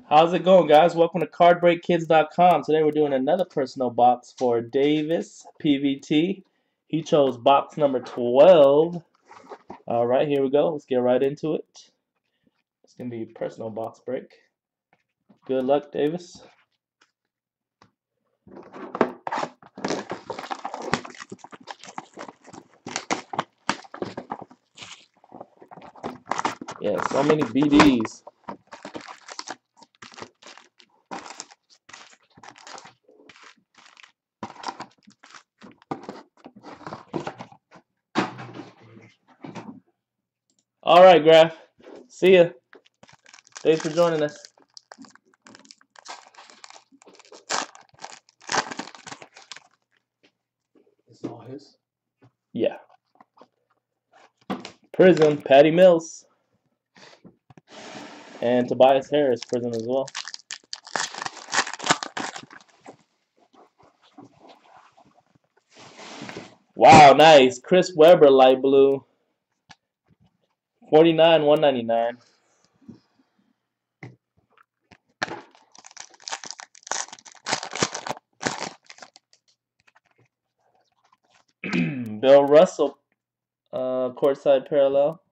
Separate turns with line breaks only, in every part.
How's it going, guys? Welcome to CardBreakKids.com. Today we're doing another personal box for Davis PVT. He chose box number 12. All right, here we go. Let's get right into it. It's going to be a personal box break. Good luck, Davis. Yeah, so many BDs. All right, Graf. See ya. Thanks for joining us.
It's all his.
Yeah. Prism, Patty Mills. And Tobias Harris, Prism as well. Wow, nice. Chris Webber, light blue. 49, 199. Bill Russell, courtside parallel.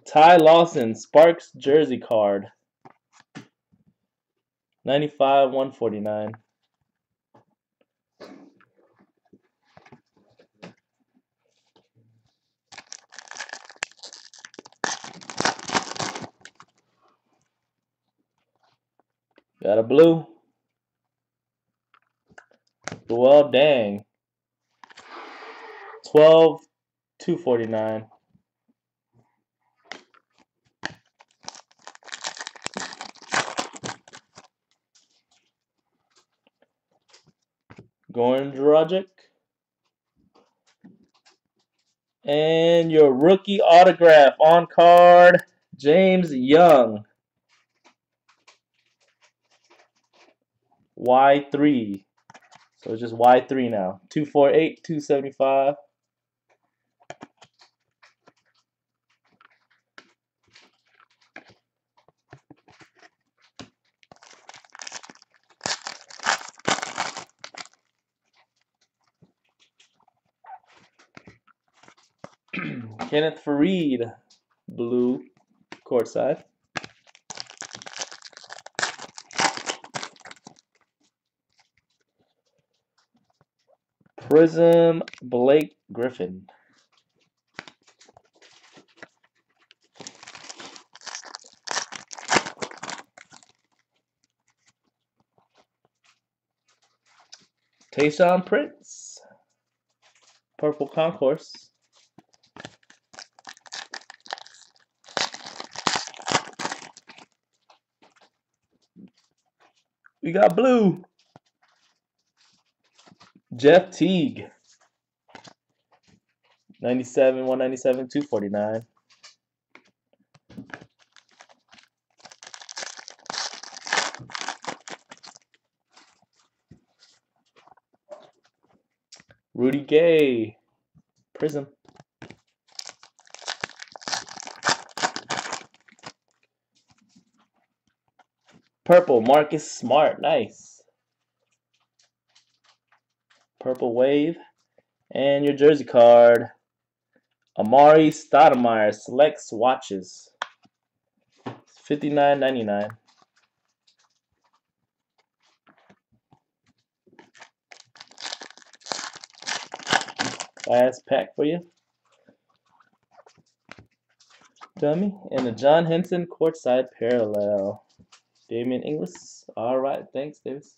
Ty Lawson, Sparks jersey card. 95, 149. Got a blue. Well, dang. 12, 249. Goran Dragic. And your rookie autograph on card, James Young. Y3. So it's just Y3 now. 248, 275. Kenneth Fareed, blue, courtside. Prism, Blake Griffin. Tayshaun Prince, purple concourse. We got blue. Jeff Teague. 97, 197, 249. Rudy Gay. Prism. Purple, Marcus Smart. Nice. Purple Wave. And your jersey card, Amari Stoudemire, select swatches. 59.99. Last pack for you, dummy. And the John Henson courtside parallel. Damian Inglis. All right, thanks, Davis.